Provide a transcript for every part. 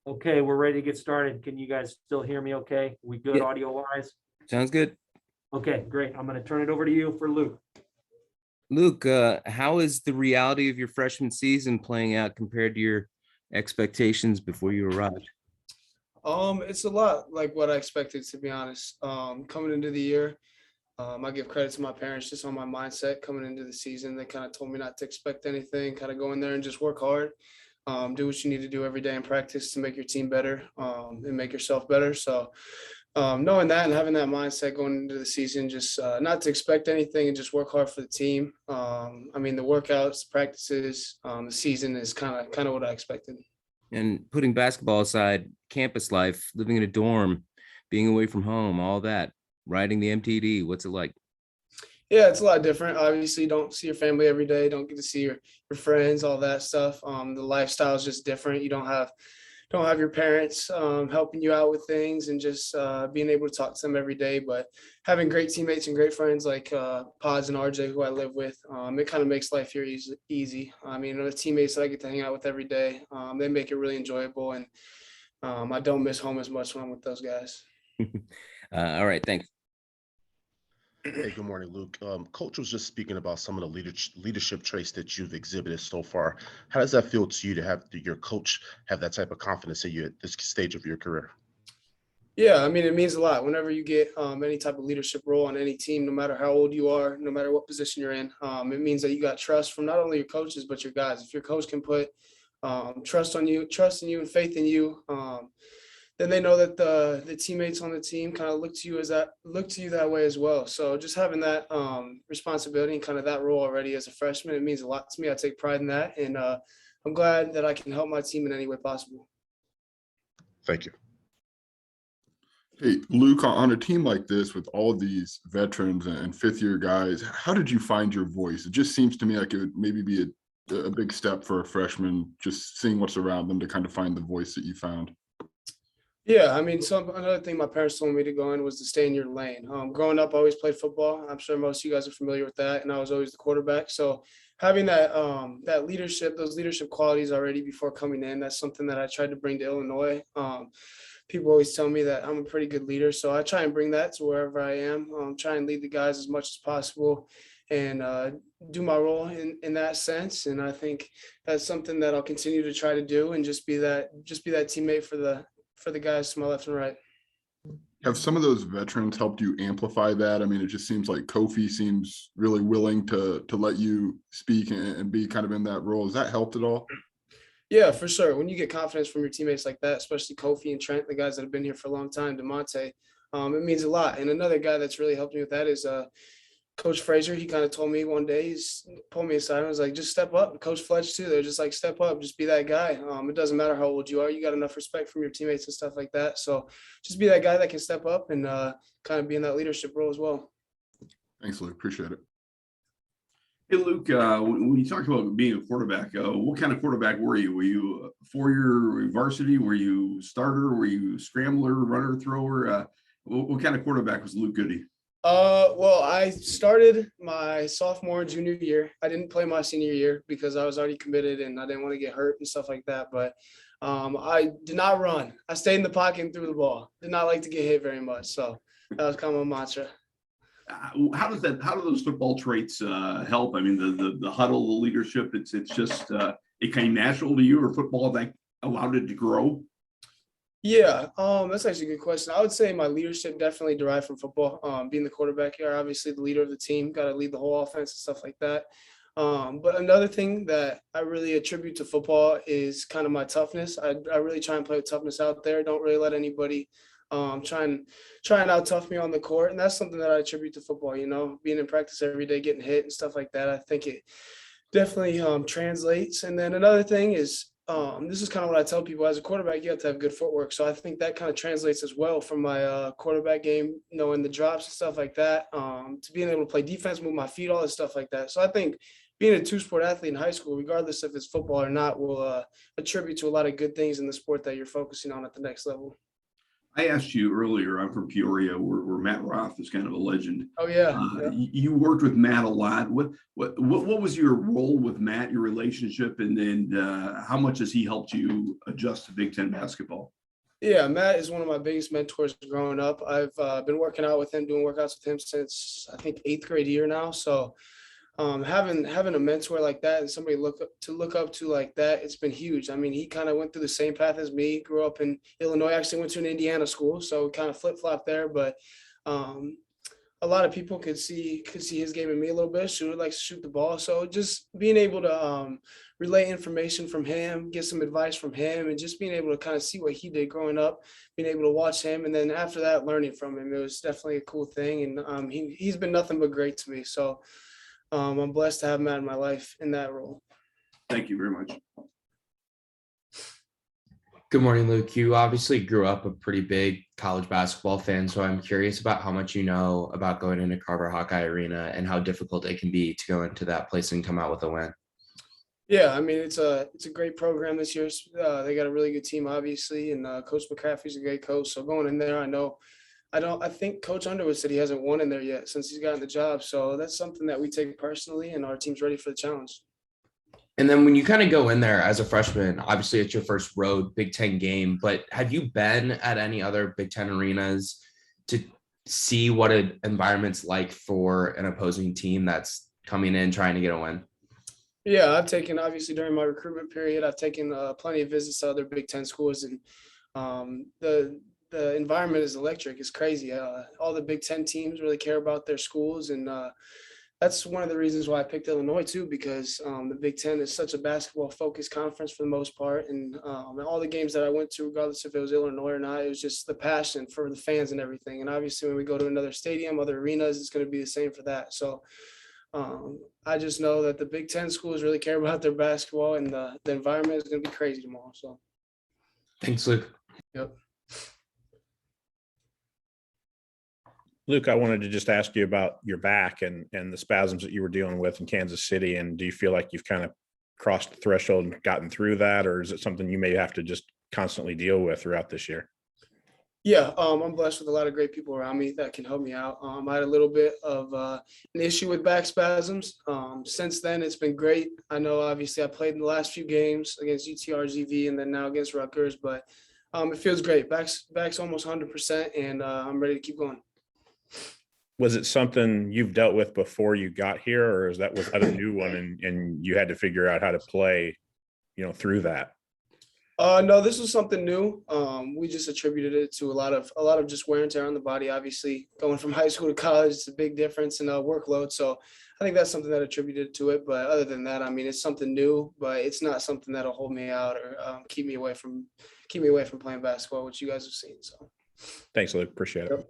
Okay, we're ready to get started. Can you guys still hear me okay? We good Yeah. audio wise? Sounds good. Okay, great. I'm going to turn it over to you for Luke. Luke, how is the reality of your freshman season playing out compared to your expectations before you arrived? It's a lot like what I expected, to be honest. Coming into the year, I give credit to my parents just on my mindset coming into the season. They kind of told me not to expect anything, kind of go in there and just work hard, do what you need to do every day in practice to make your team better, and make yourself better. So knowing that and having that mindset going into the season, just not to expect anything and just work hard for the team. I mean, the workouts, the practices, the season is kind of what I expected. And putting basketball aside, campus life, living in a dorm, being away from home, all that, riding the MTD, what's it like? Yeah, it's a lot different. Obviously, you don't see your family every day, don't get to see your friends, all that stuff. The lifestyle is just different. You don't have your parents helping you out with things and just being able to talk to them every day. But having great teammates and great friends like Pods and RJ, who I live with, it kind of makes life here easy. I mean, the teammates that I get to hang out with every day, they make it really enjoyable. And I don't miss home as much when I'm with those guys. All right, thanks. Hey, good morning, Luke. Coach was just speaking about some of the leadership traits that you've exhibited so far. How does that feel to you to have your coach have that type of confidence in you at this stage of your career? Yeah, I mean, it means a lot whenever you get any type of leadership role on any team, no matter how old you are, no matter what position you're in. It means that you got trust from not only your coaches, but your guys. If your coach can put trust in you and faith in you, then they know that the teammates on the team kind of look to you that way as well. So just having that responsibility and kind of that role already as a freshman, it means a lot to me. I take pride in that, and I'm glad that I can help my team in any way possible. Thank you. Hey, Luke, on a team like this with all of these veterans and fifth-year guys, how did you find your voice? It just seems to me like it would maybe be a big step for a freshman, just seeing what's around them to kind of find the voice that you found. Yeah, I mean, another thing my parents told me to go in was to stay in your lane. Growing up, I always played football. I'm sure most of you guys are familiar with that, and I was always the quarterback. So having that leadership, those leadership qualities already before coming in, that's something that I tried to bring to Illinois. People always tell me that I'm a pretty good leader, so I try and bring that to wherever I am. Try and lead the guys as much as possible, and do my role in that sense. And I think that's something that I'll continue to try to do, and just be that teammate for the guys to my left and right. Have some of those veterans helped you amplify that? I mean, it just seems like Kofi seems really willing to let you speak and be kind of in that role. Has that helped at all? Yeah, for sure. When you get confidence from your teammates like that, especially Kofi and Trent, the guys that have been here for a long time, DeMonte, it means a lot. And another guy that's really helped me with that is Coach Frazier. He kind of told me one day, he's pulled me aside and was like, just step up. Coach Fletch too. They're just like, step up, just be that guy. It doesn't matter how old you are. You got enough respect from your teammates and stuff like that. So just be that guy that can step up and kind of be in that leadership role as well. Thanks, Luke. Appreciate it. Hey, Luke, when you talk about being a quarterback, what kind of quarterback were you? Were you a four-year varsity? Were you starter? Were you scrambler, runner, thrower? What kind of quarterback was Luke Goode? Well, I started my sophomore and junior year. I didn't play my senior year because I was already committed and I didn't want to get hurt and stuff like that. But I did not run. I stayed in the pocket and threw the ball. Did not like to get hit very much. So that was kind of my mantra. How do those football traits help? I mean, the huddle, the leadership, it's just it came natural to you, or football that allowed it to grow? Yeah, that's actually a good question. I would say my leadership definitely derived from football. Being the quarterback here, obviously the leader of the team, got to lead the whole offense and stuff like that. But another thing that I really attribute to football is kind of my toughness. I really try and play with toughness out there. Don't really let anybody try and out tough me on the court. And that's something that I attribute to football, being in practice every day, getting hit and stuff like that. I think it definitely translates. And then another thing is, this is kind of what I tell people: as a quarterback, you have to have good footwork. So I think that kind of translates as well from my quarterback game, knowing the drops and stuff like that, to being able to play defense, move my feet, all this stuff like that. So I think being a two-sport athlete in high school, regardless if it's football or not, will attribute to a lot of good things in the sport that you're focusing on at the next level. I asked you earlier, I'm from Peoria, where Matt Roth is kind of a legend. Oh yeah. Yeah. You worked with Matt a lot. What was your role with Matt, your relationship, and then how much has he helped you adjust to Big Ten basketball? Yeah, Matt is one of my biggest mentors growing up. I've been working out with him, doing workouts with him since I think 8th grade year now. So having a mentor like that and somebody look up to like that, it's been huge. I mean, he kind of went through the same path as me, grew up in Illinois, actually went to an Indiana school, so kind of flip-flop there. But a lot of people could see his game in me a little bit. Shooter likes to shoot the ball. So just being able to relay information from him, get some advice from him, and just being able to kind of see what he did growing up, being able to watch him. And then after that, learning from him, it was definitely a cool thing. And he's been nothing but great to me. So I'm blessed to have Matt in my life in that role. Thank you very much. Good morning, Luke. You obviously grew up a pretty big college basketball fan, so I'm curious about how much you know about going into Carver Hawkeye Arena and how difficult it can be to go into that place and come out with a win. Yeah, I mean, it's a great program this year. They got a really good team, obviously, and Coach McCaffrey's a great coach. So going in there, I think Coach Underwood said he hasn't won in there yet since he's gotten the job. So that's something that we take personally, and our team's ready for the challenge. And then when you kind of go in there as a freshman, obviously it's your first road Big Ten game, but have you been at any other Big Ten arenas to see what an environment's like for an opposing team that's coming in trying to get a win? Yeah, I've taken, obviously during my recruitment period, I've taken plenty of visits to other Big Ten schools, and the environment is electric. It's crazy. All the Big Ten teams really care about their schools, and that's one of the reasons why I picked Illinois too, because the Big Ten is such a basketball-focused conference for the most part, and all the games that I went to, regardless if it was Illinois or not, it was just the passion for the fans and everything. And obviously, when we go to another stadium, other arenas, it's going to be the same for that. So I just know that the Big Ten schools really care about their basketball, and the environment is going to be crazy tomorrow. So, Thanks, Luke. yep. Luke, I wanted to just ask you about your back and the spasms that you were dealing with in Kansas City. And do you feel like you've kind of crossed the threshold and gotten through that, or is it something you may have to just constantly deal with throughout this year? Yeah, I'm blessed with a lot of great people around me that can help me out. I had a little bit of an issue with back spasms. Since then, it's been great. I know, obviously, I played in the last few games against UTRGV and then now against Rutgers, but it feels great. Back's almost 100%, and I'm ready to keep going. Was it something you've dealt with before you got here, or was that a new one and you had to figure out how to play, through that? No, this was something new. We just attributed it to a lot of just wear and tear on the body. Obviously, going from high school to college, it's a big difference in workload. So I think that's something that attributed to it. But other than that, I mean, it's something new, but it's not something that'll hold me out or keep me away from playing basketball, which you guys have seen. So thanks, Luke. Appreciate it. Yep.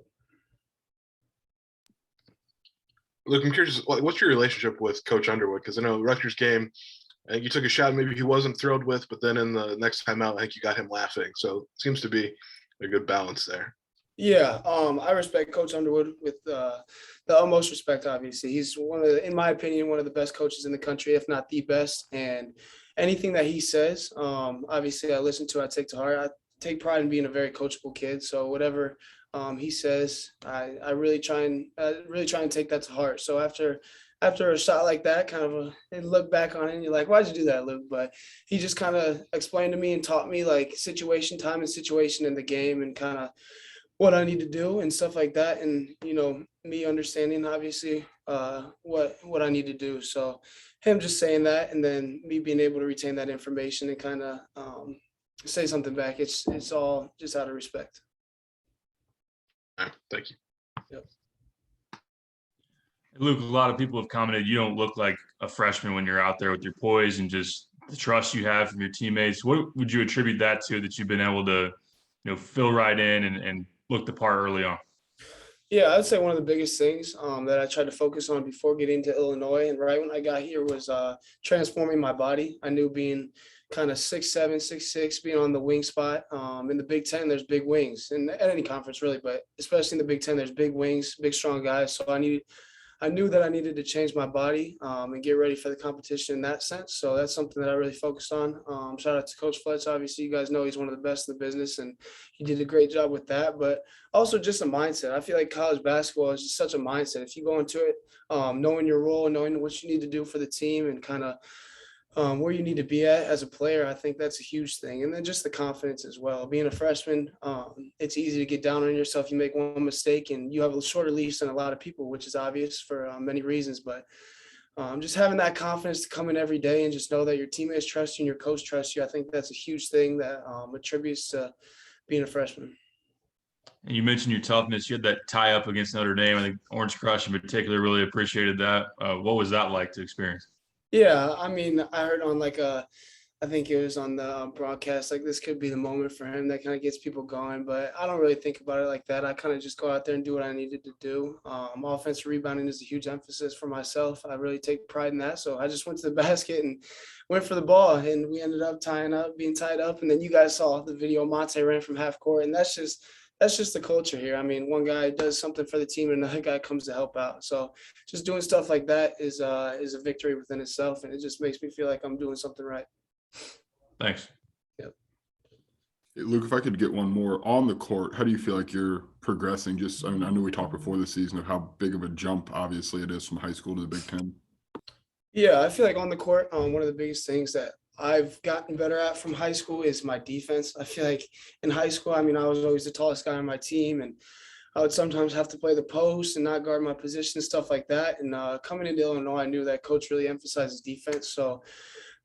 Luke, I'm curious, what's your relationship with Coach Underwood? Because I know Rutgers game, I think you took a shot maybe he wasn't thrilled with, but then in the next time out, I think you got him laughing. So it seems to be a good balance there. Yeah, I respect Coach Underwood with the utmost respect. Obviously, he's in my opinion, one of the best coaches in the country, if not the best. And anything that he says, obviously, I listen to. I take to heart. I take pride in being a very coachable kid. So whatever he says, I really try and take that to heart. So after a shot like that, and look back on it, and you're like, why'd you do that, Luke? But he just kind of explained to me and taught me like time and situation in the game and kind of what I need to do and stuff like that. And, me understanding obviously what I need to do. So him just saying that, and then me being able to retain that information and kind of say something back. It's all just out of respect. All right, thank you. Yep. Luke, a lot of people have commented you don't look like a freshman when you're out there with your poise and just the trust you have from your teammates. What would you attribute that to, that you've been able to, fill right in and look the part early on? Yeah, I'd say one of the biggest things that I tried to focus on before getting to Illinois and right when I got here was transforming my body. I knew being kind of 6'7", 6'6", being on the wing spot. In the Big Ten, there's big wings, and at any conference really, but especially in the Big Ten, there's big wings, big strong guys. So I I knew that I needed to change my body and get ready for the competition in that sense. So that's something that I really focused on. Shout out to Coach Fletch. Obviously, you guys know he's one of the best in the business, and he did a great job with that. But also just a mindset. I feel like college basketball is just such a mindset. If you go into it knowing your role, knowing what you need to do for the team, and kind of where you need to be at as a player, I think that's a huge thing. And then just the confidence as well. Being a freshman, it's easy to get down on yourself. You make one mistake and you have a shorter leash than a lot of people, which is obvious for many reasons. But just having that confidence to come in every day and just know that your teammates trust you and your coach trusts you, I think that's a huge thing that attributes to being a freshman. And you mentioned your toughness. You had that tie up against Notre Dame. I think Orange Crush in particular really appreciated that. What was that like to experience? Yeah, I mean, I heard on I think it was on the broadcast, like this could be the moment for him that kind of gets people going, but I don't really think about it like that. I kind of just go out there and do what I needed to do. Offensive rebounding is a huge emphasis for myself. I really take pride in that. So I just went to the basket and went for the ball, and we ended up being tied up. And then you guys saw the video, Monte ran from half court, and that's just the culture here. I mean, one guy does something for the team and another guy comes to help out. So just doing stuff like that is a victory within itself. And it just makes me feel like I'm doing something right. Thanks. Yep. Hey, Luke, if I could get one more on the court, how do you feel like you're progressing? I mean, I know we talked before the season of how big of a jump, obviously, it is from high school to the Big Ten. Yeah, I feel like on the court, one of the biggest things that I've gotten better at from high school is my defense. I feel like in high school, I mean, I was always the tallest guy on my team, and I would sometimes have to play the post and not guard my position, stuff like that. And coming into Illinois, I knew that coach really emphasizes defense. So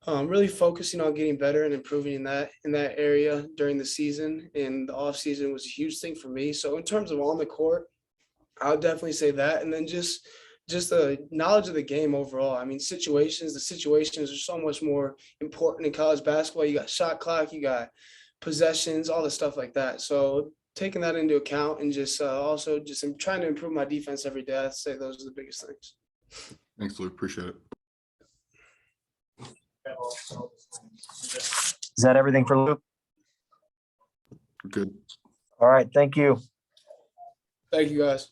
really focusing on getting better and improving in that area during the season, and the off season was a huge thing for me. So in terms of on the court, I would definitely say that. And then just the knowledge of the game overall. I mean, the situations are so much more important in college basketball. You got shot clock, you got possessions, all the stuff like that. So taking that into account and just also just I'm trying to improve my defense every day. I'd say those are the biggest things. Thanks, Luke. Appreciate it. Is that everything for Luke? Good. All right. Thank you. Thank you, guys.